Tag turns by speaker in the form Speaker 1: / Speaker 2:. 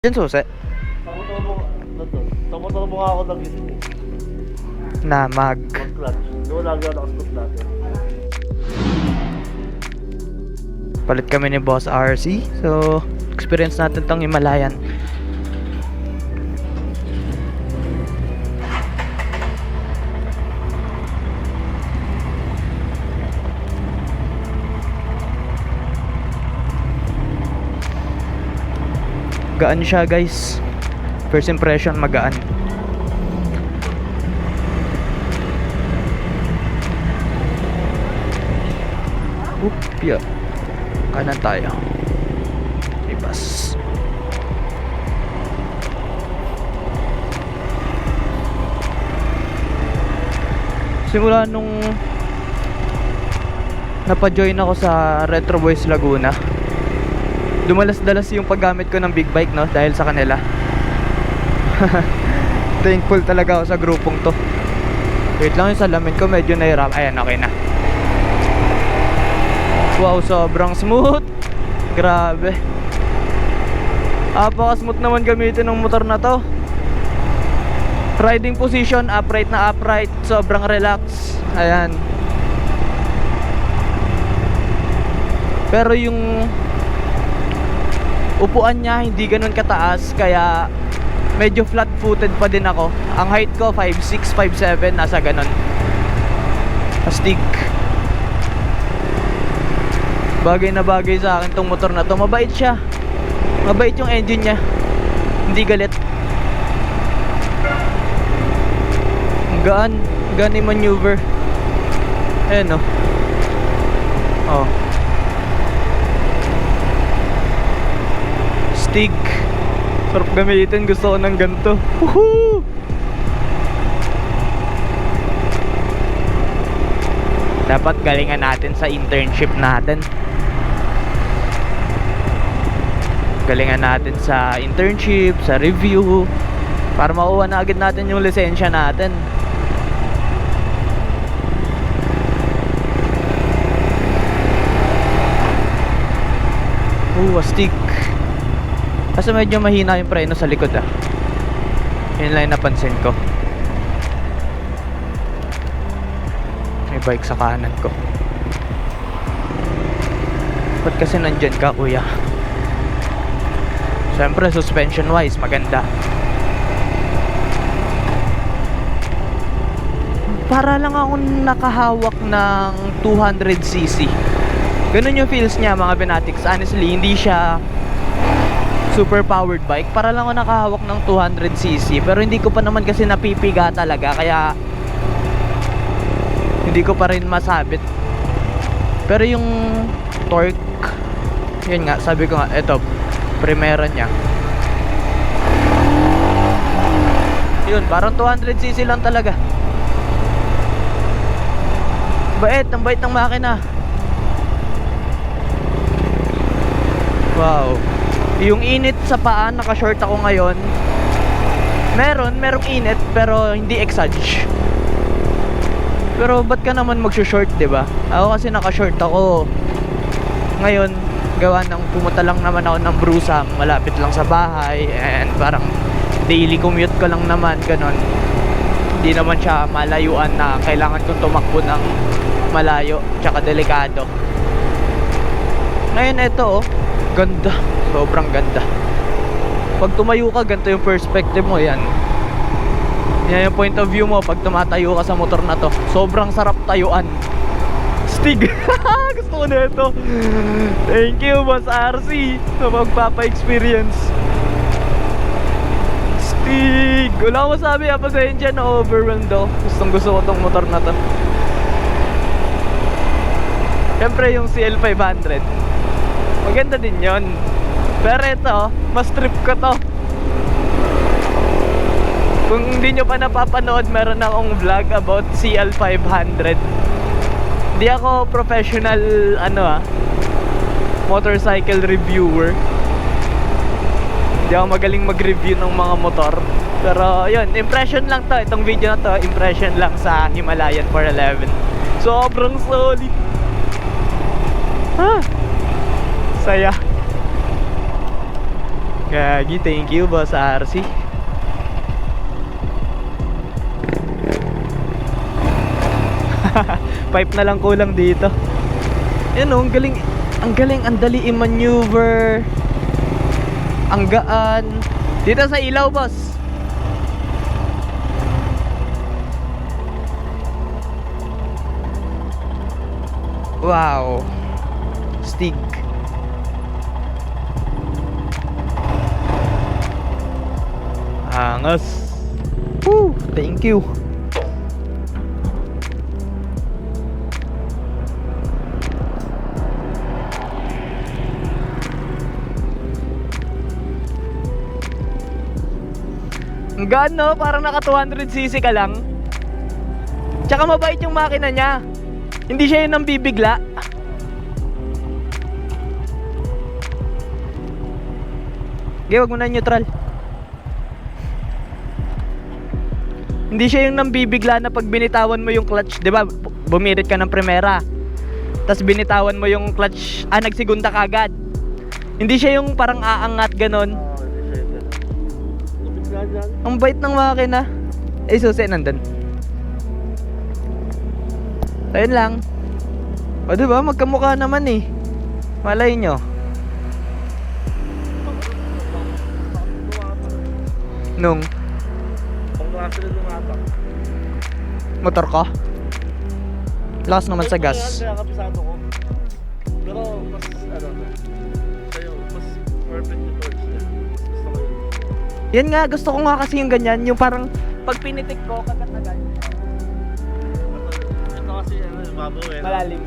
Speaker 1: Yan susi.
Speaker 2: Tumutubo nga ako ng gilid eh.
Speaker 1: Na
Speaker 2: Mag-clutch. Doon lagi ako nakastop natin.
Speaker 1: palit kami ni Boss RC. So, experience natin tong Himalayan. Gaan siya, guys. First impression, magaan. Yeah. Kanan tayo. Ibas. Simula nung napa-join ako sa Retro Boys Laguna, dumalas-dalas yung paggamit ko ng big bike, no, dahil sa kanila. Thankful talaga ako sa grupong to. Wait lang, yung salamin ko medyo nahirap. Ayan, okay na. Wow, sobrang smooth. Grabe. Apaka-smooth naman gamitin ng motor na to. Riding position, upright na upright. Sobrang relax. Ayan. Pero yung upuan niya hindi ganun kataas, kaya medyo flat-footed pa din ako. Ang height ko 5'6", 5'7", nasa ganun. Astig. Bagay na bagay sa akin tong motor na to. Mabait siya. Mabait yung engine niya. Hindi galit. Gaan. Gaan yung maneuver. Ayan o. Oh. Stig. Sarap gamitin. Gusto ko ng ganito. Woohoo! Dapat galingan natin sa internship natin. Galingan natin sa internship, sa review, para makuha na agad natin yung lisensya natin. Astig. Kasi medyo mahina yung preno sa likod ah. Yun lang yung napansin ko. May bike sa kanan ko. Ba't kasi nandyan ka, kuya? Siyempre, suspension wise, maganda. Para lang ako nakahawak ng 200cc. Ganun yung feels niya, mga Benatics. Honestly, hindi siya super powered bike. Para lang ako nakahawak ng 200cc. Pero hindi ko pa naman kasi napipiga talaga, kaya hindi ko pa rin masabit. Pero yung torque, yun nga, sabi ko nga, eto, primera niya. Yun, parang 200cc lang talaga. Bait, ang bait ng makina. Wow. Yung init sa paa, naka-short ako ngayon. Merong init, pero hindi exage. Pero ba't ka naman magsushort, diba? Ako kasi naka-short ako ngayon, gawa ng pumunta lang naman ako ng Brusang, malapit lang sa bahay, and parang daily commute ko lang naman, ganon. Hindi naman siya malayuan na kailangan kong tumakbo ng malayo, tsaka delikado. Ngayon ito, oh, ganda, sobrang ganda. Pag tumayo ka, ganito yung perspective mo, yan. Yan yung point of view mo pag tumatayo ka sa motor na to. Sobrang sarap tayuan. Stig. Gusto ko na ito. Thank you, Boss RC, sa magpapa-experience. Stig. Wala akong masabi, pasensya na overwhelmed ako. Gustong gusto ko tong motor na to. Siyempre yung CL500, maganda din yon. Pero ito, mas trip ko to. Kung hindi nyo pa napapanood, meron akong vlog about CL500. Hindi ako professional motorcycle reviewer. Hindi ako magaling mag-review ng mga motor. Pero yun, impression lang to. Itong video na to, impression lang sa Himalayan 411. Sobrang solid. Saya. Gagi, thank you, boss RC. Pipe na lang kulang dito. Yan oh, ang galing. Ang galing, ang dali i-maneuver. Ang gaan. Dito sa ilaw, boss. Wow. Stig. Angas. Woo, thank you. Ang gaan, no? Parang naka 200cc ka lang. Tsaka mabait yung makina niya. Hindi siya yung nambibigla. Okay, wag mo na neutral. Hindi siya yung nambibigla na pag binitawan mo yung clutch, 'di ba? Bumirit ka ng primera. Tapos binitawan mo yung clutch, nagsigunda ka agad. Hindi siya yung parang aangat ganon.
Speaker 2: Hindi siya yun. Lupit nga dyan.
Speaker 1: Ang bait ng makina. Eh, susi nandun. Ayun lang. O, diba? Magkamukha naman eh. Malay nyo. Nung
Speaker 2: Pang klase rin lumatak.
Speaker 1: motor ko. Lakas naman sa gas.
Speaker 2: Kaya kapisado ko. Pero mas sa'yo, mas perfect yung torch niya. Mas gusto ko yun.
Speaker 1: Yan nga, gusto ko nga kasi yung ganyan. Yung parang pag pinitik ko, kagat-agad.
Speaker 2: Ito kasi babaw eh.
Speaker 1: Malalim.